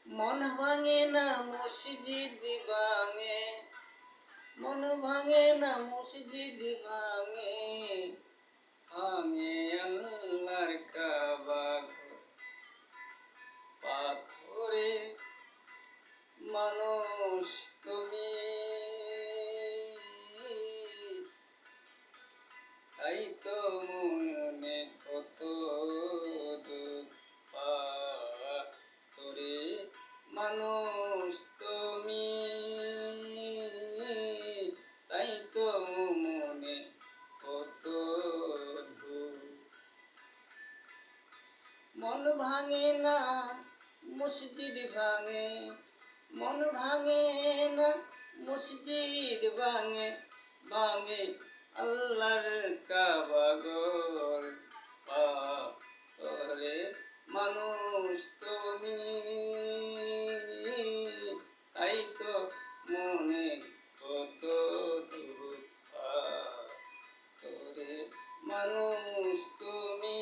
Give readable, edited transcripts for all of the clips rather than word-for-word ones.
মন ভাঙে না মসজিদ ভাঙে, মন ভাঙে না মসজিদ ভাঙে, ভাঙে আল্লাহর কাবা ঘর। পাথরে মানুষ তুমি, তাই তো মনে কত দুঃখ। পাথরে মানুষ তুমি, তাই তো মনে কত দুঃখ। মন ভাঙে না মসজিদ ভাঙে, মন ভাঙে না মসজিদ ভাঙে, ভাঙে আল্লাহর কাবা ঘর। পাথরে মানুষ তুমি, তাই তো মনে কত দুঃখ। পাথরে মানুষ তুমি,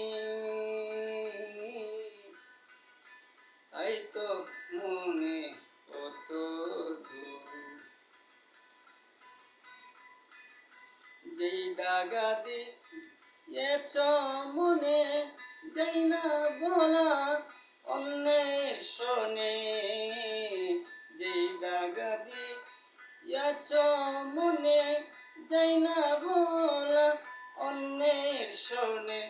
তাই তো মনে কত দুঃখ। যেই দাগা দিয়েছ মনে, যাই না বলা অন্যের শোনে। যেই দাগা দিয়েছ মনে, যাই না বলা অন্যের শোনে।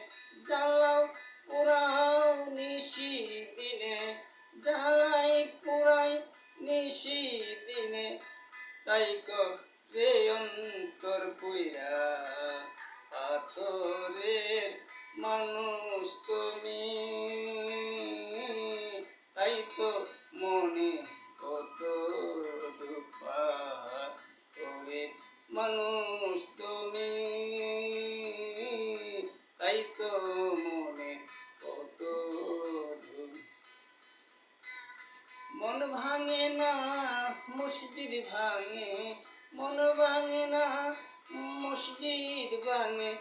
জ্বালাও পোড়াও নিশি দিনে, জ্বালাই পোড়াই নিশি দিনে, তাই রে অন্তর পুইরা। পাথরের মানুষ তুমি, তাই তো মনে কত দুঃখ। পাথরের মানুষ তুমি, তাই তো মনে কত দুঃখ। মন ভাঙে না মসজিদ ভাঙে, মন ভাঙে না মসজিদ ভাঙে,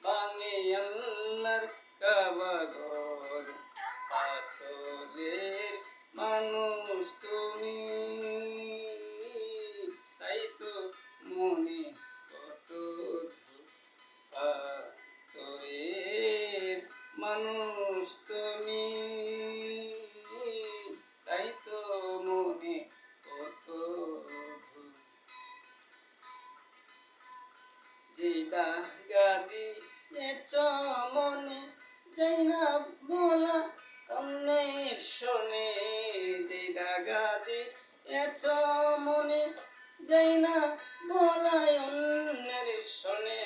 ভাঙে আল্লাহর কাবা ঘর। পাথরের মানুষ তুমি, তাই তো মনে কত দুঃখ। পাথরের মানুষ তুমি, তাই তো মনে কত দুঃখ। যে দাগা দিয়েছ মনে, যাই না বলা অন্যের শোনে। যে দাগা দিয়েছ মনে, যাই না বলা অন্যের শোনে।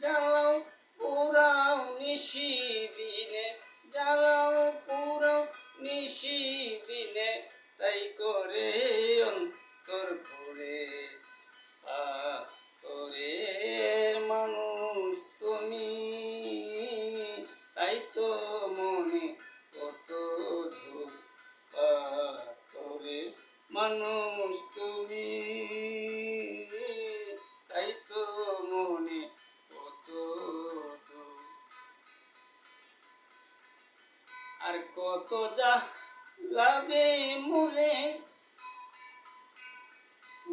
জ্বালাও পোড়াও নিশি দিনে, জ্বালাও পোড়াও নিশি দিনে, তাই করে অন্তর পুড়ে। পাথরের মানুষ তুমি, তাই তো মনে কত দুঃখ। পাথরের মানুষ তুমি, তাই তো মনে কত দুঃখ। আর কত যা লাভে মুলে,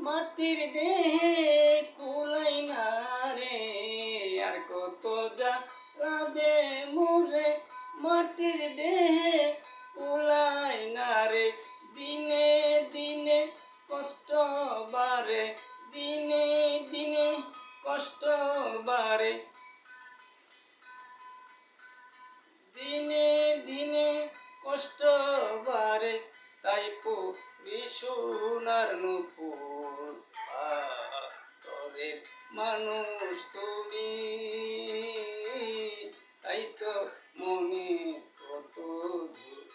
মাটির দেহে কুলাই না রে। আর কত যা লাভে মুলে, মাটির দেহে কুলাই না রে। দিনে দিনে কষ্ট বাড়ে, দিনে দিনে কষ্ট বাড়ে, দিনে দিনে কষ্ট বাড়ে, তাই পুরি সোনার নূপুর। পাথরের মানুষ তুমি, তাই তো মনে কত দুঃখ।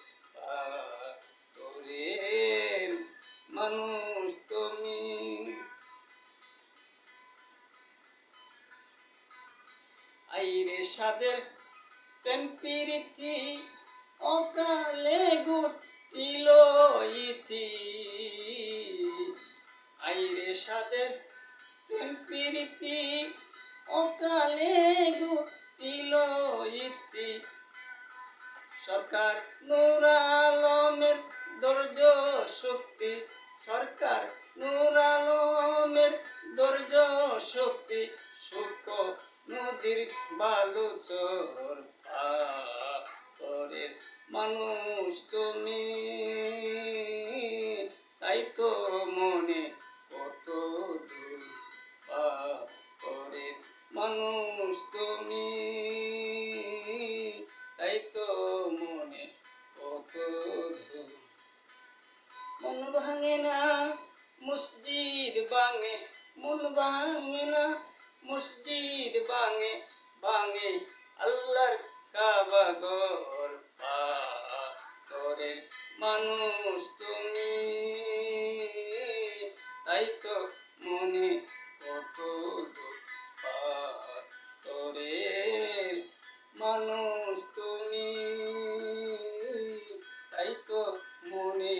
মানুষ তুমি, তাই তো মনে কত দূর পাথরের মানুষ তুমি, তাই তো মনে কত দূর। মন ভাঙে না মসজিদ ভাঙে, মন ভাঙে না মসজিদ ভাঙে, ভাঙে আল্লাহর কাবা ঘর পাথরের মানুষ তুমি, তাই তো মনে কত দুঃখ পাথরের মানুষ তুমি, তাই তো মনে